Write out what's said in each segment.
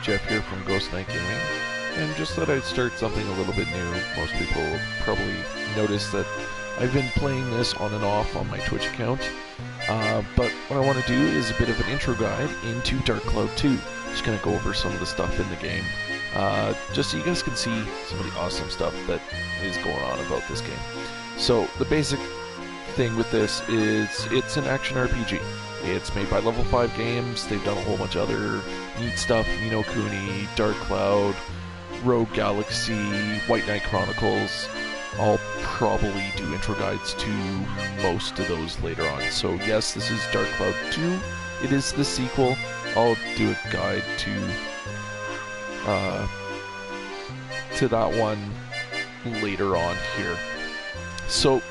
Jeff here from Ghost Knight Gaming, and just thought I'd start something a little bit new. Most people probably noticed that I've been playing this on and off on my Twitch account, but what I want to do is a bit of an intro guide into Dark Cloud 2. Just going to go over some of the stuff in the game, just so you guys can see some of the awesome stuff that is going on about this game. So, the basic thing with this is it's an action RPG. It's made by Level 5 Games. They've done a whole bunch of other neat stuff. Ni no Kuni, Dark Cloud, Rogue Galaxy, White Knight Chronicles. I'll probably do intro guides to most of those later on. So yes, this is Dark Cloud 2. It is the sequel. I'll do a guide to that one later on here. So,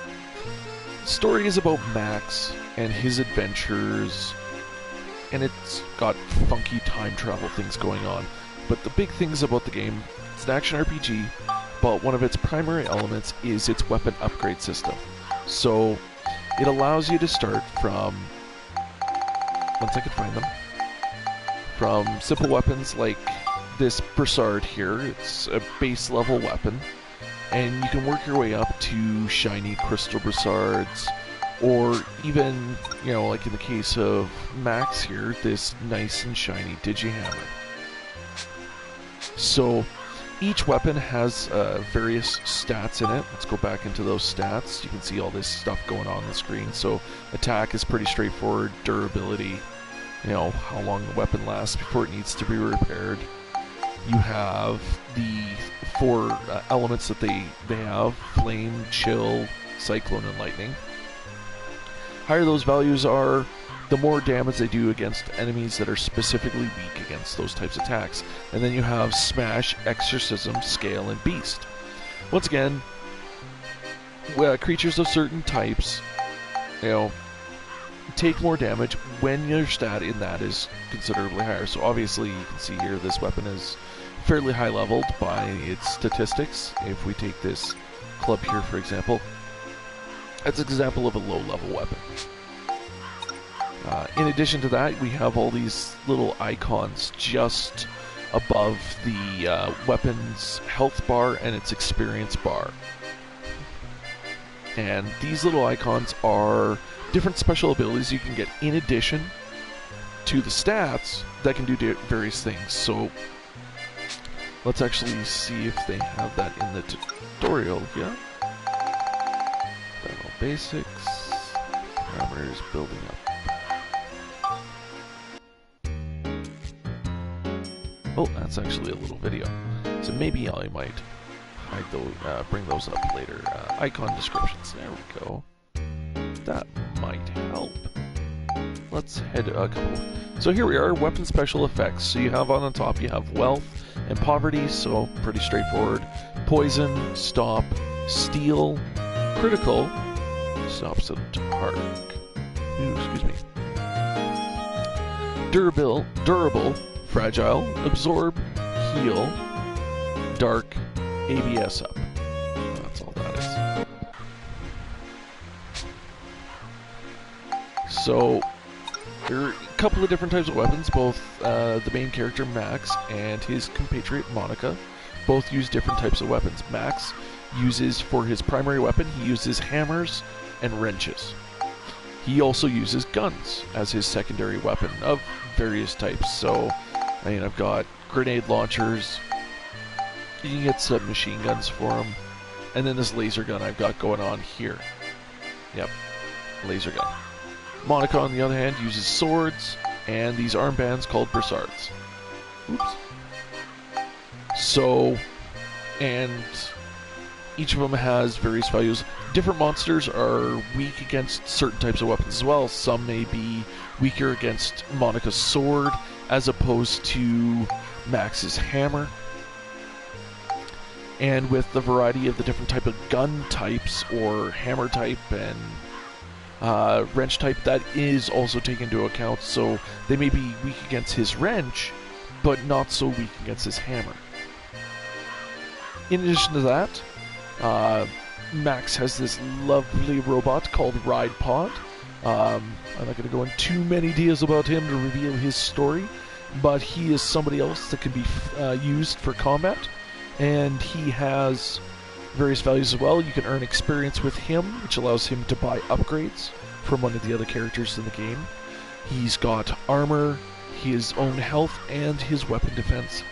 the story is about Max and his adventures, and it's got funky time travel things going on. But the big things about the game, it's an action RPG, but one of its primary elements is its weapon upgrade system. So it allows you to start from, once I can find them, from simple weapons like this Brassard here. It's a base level weapon, and you can work your way up to shiny crystal Brassards, or even, you know, like in the case of Max here, this nice and shiny Digihammer. So each weapon has various stats in it. Let's go back into those stats. You can see all this stuff going on the screen. So attack is pretty straightforward. Durability, you know, how long the weapon lasts before it needs to be repaired. You have the four elements that they have: flame, chill, cyclone, and lightning. Higher those values are, the more damage they do against enemies that are specifically weak against those types of attacks. And then you have Smash, Exorcism, Scale, and Beast. Once again, creatures of certain types, you know, take more damage when your stat in that is considerably higher. So obviously you can see here this weapon is fairly high leveled by its statistics. If we take this club here, for example, that's an example of a low level weapon. In addition to that, we have all these little icons just above the weapon's health bar and its experience bar. And these little icons are different special abilities you can get in addition to the stats that can do various things. So let's actually see if they have that in the tutorial here. Battle basics, parameters, building up. Oh, that's actually a little video. So maybe I might hide those, bring those up later. Icon descriptions. There we go. That might help. Let's head a couple. So here we are, weapon special effects. So you have on the top, you have wealth and poverty, so pretty straightforward. Poison, stop, steal, critical, stops at dark. Ooh, excuse me. Durable, fragile, absorb, heal, dark, ABS up. That's all that is. So there are a couple of different types of weapons. Both the main character Max and his compatriot Monica both use different types of weapons. Max uses, for his primary weapon, he uses hammers and wrenches. He also uses guns as his secondary weapon of various types. So, I mean, I've got grenade launchers. You can get submachine guns for them. And then this laser gun I've got going on here. Yep, laser gun. Monica, on the other hand, uses swords and these armbands called Brassards. Oops. So, and each of them has various values. Different monsters are weak against certain types of weapons as well. Some may be weaker against Monica's sword as opposed to Max's hammer. And with the variety of the different type of gun types or hammer type and wrench type, that is also taken into account. So they may be weak against his wrench, but not so weak against his hammer. In addition to that, Max has this lovely robot called Ride Pod. I'm not going to go into too many details about him to reveal his story. but he is somebody else that can be used for combat, and he has various values as well. You can earn experience with him, which allows him to buy upgrades from one of the other characters in the game. He's got armor, his own health, and his weapon defense.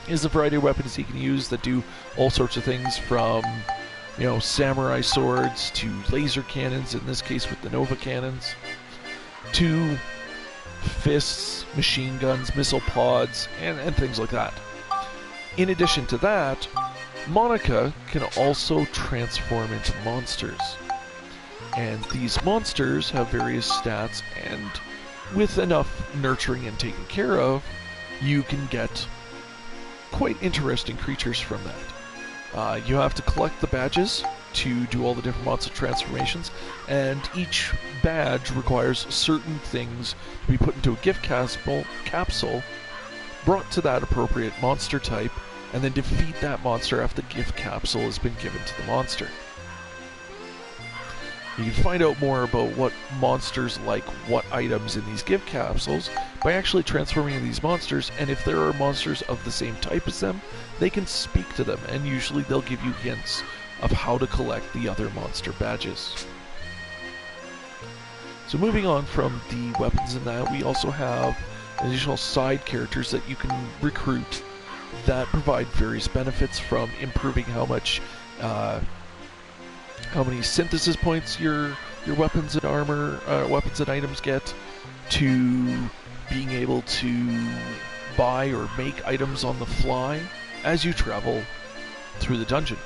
He has a variety of weapons he can use that do all sorts of things, from samurai swords to laser cannons, in this case with the Nova cannons, to fists, machine guns, missile pods, and things like that. In addition to that, Monica can also transform into monsters. And these monsters have various stats, and with enough nurturing and taken care of, you can get quite interesting creatures from that. You have to collect the badges to do all the different monster transformations, and each badge requires certain things to be put into a gift capsule, brought to that appropriate monster type, and then defeat that monster after the gift capsule has been given to the monster. You can find out more about what monsters like what items in these gift capsules by actually transforming these monsters, and if there are monsters of the same type as them, they can speak to them, and usually they'll give you hints of how to collect the other monster badges. So moving on from the weapons in that, we also have additional side characters that you can recruit that provide various benefits, from improving how many synthesis points your weapons and armor, weapons and items get, to being able to buy or make items on the fly as you travel through the dungeon.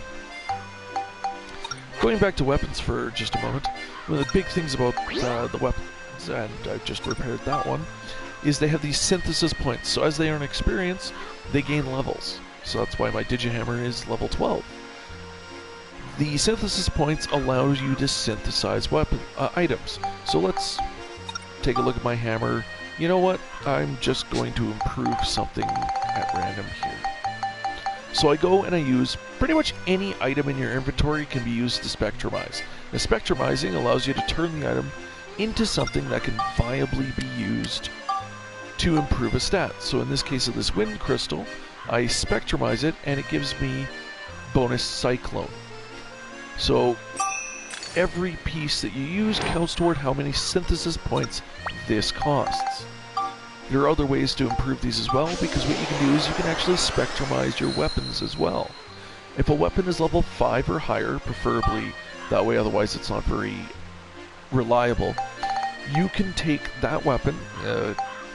Going back to weapons for just a moment, one of the big things about the weapons, and I've just repaired that one, is they have these synthesis points. So as they earn experience, they gain levels. So that's why my Digihammer is level 12. The synthesis points allow you to synthesize weapon items. So let's take a look at my hammer. You know what? I'm just going to improve something at random here. So I go and I use pretty much any item in your inventory can be used to spectrumize. Now, spectrumizing allows you to turn the item into something that can viably be used to improve a stat. So in this case of this wind crystal, I spectrumize it and it gives me bonus cyclone. So every piece that you use counts toward how many synthesis points this costs. There are other ways to improve these as well, because what you can do is you can actually spectrumize your weapons as well. If a weapon is level 5 or higher, preferably that way, otherwise it's not very reliable, you can take that weapon,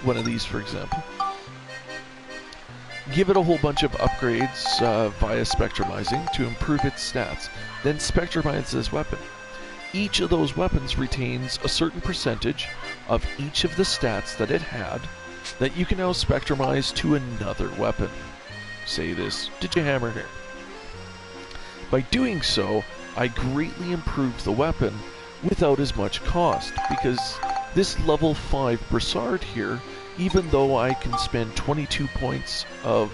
one of these for example, give it a whole bunch of upgrades via spectrumizing to improve its stats, then spectrumize this weapon. Each of those weapons retains a certain percentage of each of the stats that it had that you can now spectrumize to another weapon. Say this Digihammer here. By doing so, I greatly improved the weapon without as much cost, because this level 5 Brassard here, even though I can spend 22 points of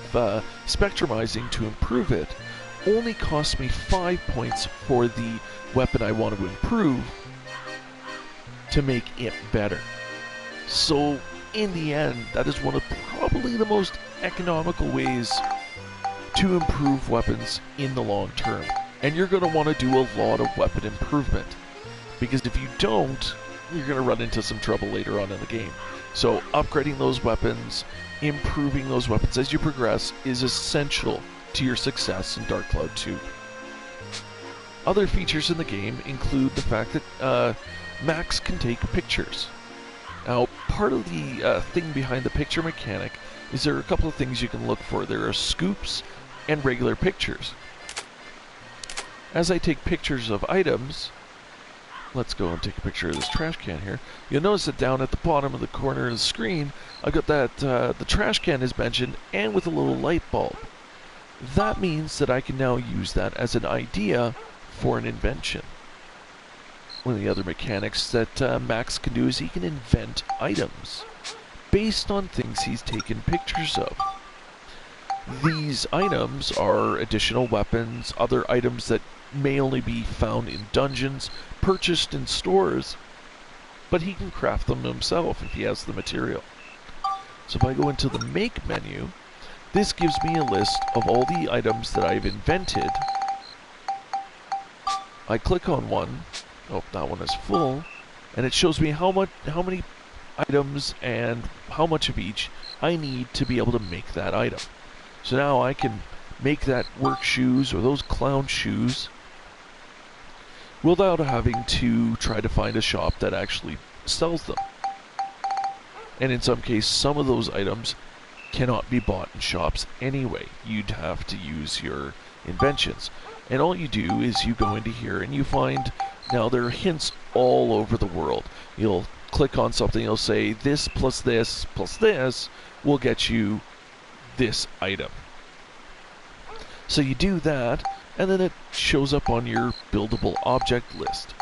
spectrumizing to improve it, only costs me 5 points for the weapon I want to improve to make it better. So in the end, that is one of probably the most economical ways to improve weapons in the long term. And you're going to want to do a lot of weapon improvement, because if you don't, you're going to run into some trouble later on in the game. So upgrading those weapons, improving those weapons as you progress is essential to your success in Dark Cloud 2. Other features in the game include the fact that Max can take pictures. Now, part of the thing behind the picture mechanic is there are a couple of things you can look for. There are scoops and regular pictures. As I take pictures of items, let's go and take a picture of this trash can here. You'll notice that down at the bottom of the corner of the screen, I've got that the trash can is mentioned, and with a little light bulb. That means that I can now use that as an idea for an invention. One of the other mechanics that Max can do is he can invent items based on things he's taken pictures of. These items are additional weapons, other items that may only be found in dungeons, purchased in stores, but he can craft them himself if he has the material. So if I go into the Make menu, this gives me a list of all the items that I've invented. I click on one. Oh, that one is full. And it shows me how many items and how much of each I need to be able to make that item. So now I can make that work shoes or those clown shoes without having to try to find a shop that actually sells them. And in some cases, some of those items cannot be bought in shops anyway. You'd have to use your inventions. And all you do is you go into here and you find, now there are hints all over the world. You'll click on something, you'll say this plus this will get you this item. So you do that, and then it shows up on your buildable object list,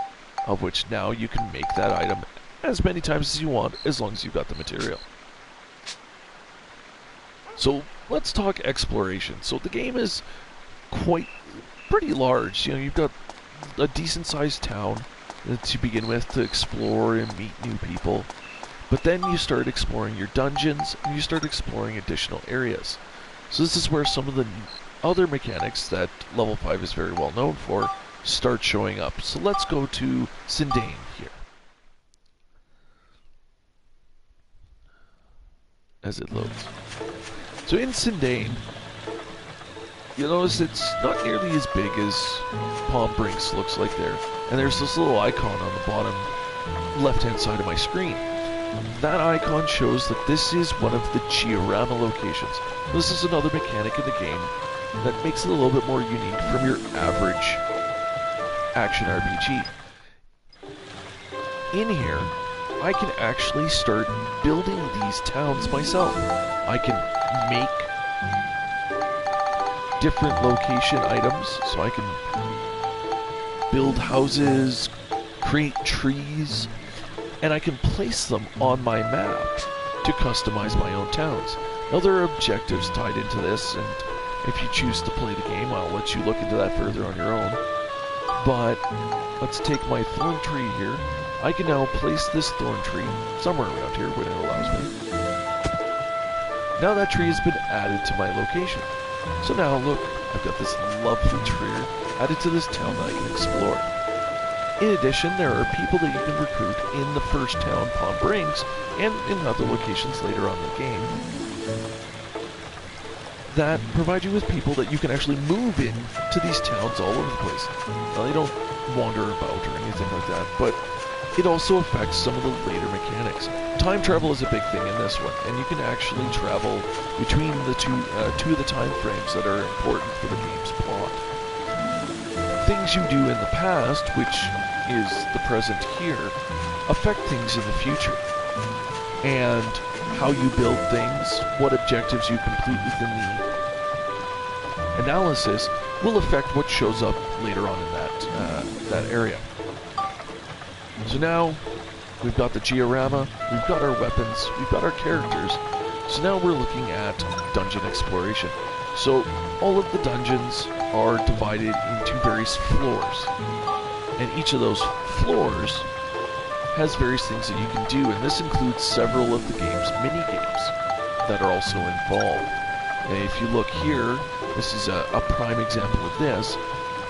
of which now you can make that item as many times as you want, as long as you've got the material. So let's talk exploration. So the game is pretty large. You know, you've got a decent sized town to begin with to explore and meet new people. But then you start exploring your dungeons and you start exploring additional areas. So this is where some of the other mechanics that Level 5 is very well known for start showing up. So let's go to Sindane here. As it loads. So in Sindane, you'll notice it's not nearly as big as Palm Brinks looks like there. And there's this little icon on the bottom left-hand side of my screen. That icon shows that this is one of the Georama locations. This is another mechanic in the game that makes it a little bit more unique from your average action RPG. In here, I can actually start building these towns myself. I can make different location items, so I can build houses, create trees, and I can place them on my map to customize my own towns. Now there are objectives tied into this, and if you choose to play the game, I'll let you look into that further on your own. But let's take my thorn tree here. I can now place this thorn tree somewhere around here when it allows me. Now that tree has been added to my location. So now look, I've got this lovely tree added to this town that I can explore. In addition, there are people that you can recruit in the first town, Palm Brinks, and in other locations later on in the game that provide you with people that you can actually move in to these towns all over the place. Now, they don't wander about or anything like that, but it also affects some of the later mechanics. Time travel is a big thing in this one, and you can actually travel between the two of the time frames that are important for the game's plot. Things you do in the past, which is the present here, affect things in the future. And how you build things, what objectives you complete within the analysis, will affect what shows up later on in that area. So now, we've got the Georama, we've got our weapons, we've got our characters, so now we're looking at dungeon exploration. So, all of the dungeons are divided into various floors, and each of those floors has various things that you can do, and this includes several of the game's mini-games that are also involved. And if you look here, this is a prime example of this.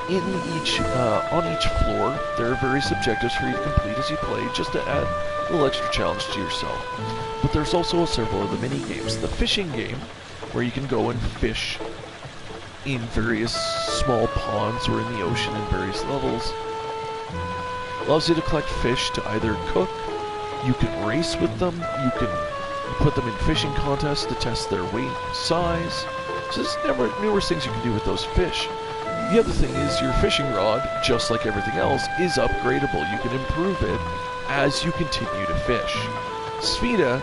On each floor, there are various objectives for you to complete as you play, just to add a little extra challenge to yourself. But there's also several of the mini-games. The fishing game, where you can go and fish in various small ponds or in the ocean in various levels, allows you to collect fish to either cook, you can race with them, you can put them in fishing contests to test their weight and size. So there's numerous things you can do with those fish. The other thing is your fishing rod, just like everything else, is upgradable. You can improve it as you continue to fish. Spheda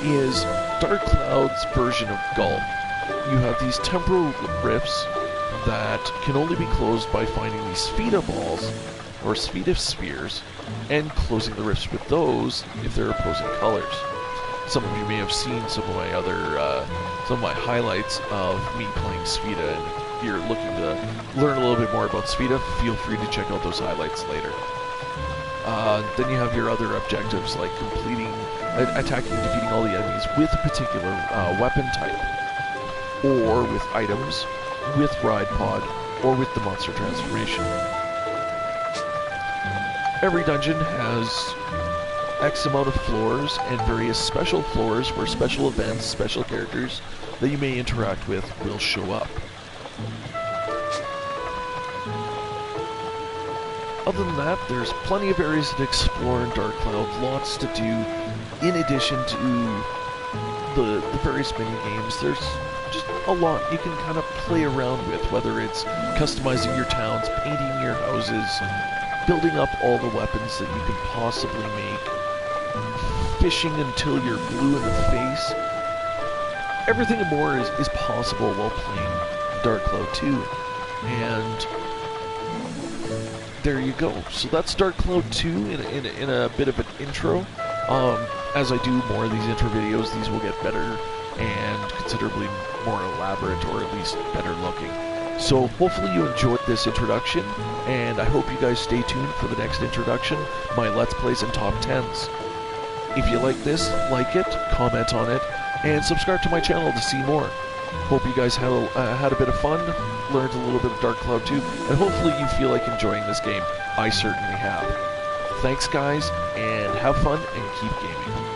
is Dark Cloud's version of Gulp. You have these temporal rifts that can only be closed by finding these Spheda balls, or Spheda spheres, and closing the rifts with those if they're opposing colors. Some of you may have seen some of my highlights of me playing Spheda, and if you're looking to learn a little bit more about Spheda, feel free to check out those highlights later. Then you have your other objectives, like completing attacking and defeating all the enemies with a particular weapon type, or with items, with Ride Pod, or with the monster transformation. Every dungeon has X amount of floors and various special floors where special events, special characters that you may interact with will show up. Other than that, there's plenty of areas to explore in Dark Cloud, lots to do in addition to the various mini-games. There's just a lot you can kind of play around with, whether it's customizing your towns, painting your houses, building up all the weapons that you can possibly make, fishing until you're blue in the face. Everything and more is possible while playing Dark Cloud 2. And there you go. So that's Dark Cloud 2 in a bit of an intro. As I do more of these intro videos, these will get better and considerably more elaborate, or at least better looking. So hopefully you enjoyed this introduction, and I hope you guys stay tuned for the next introduction, my Let's Plays and Top 10s. If you like this, like it, comment on it, and subscribe to my channel to see more. Hope you guys had a bit of fun, learned a little bit of Dark Cloud 2, and hopefully you feel like enjoying this game. I certainly have. Thanks guys, and have fun and keep gaming.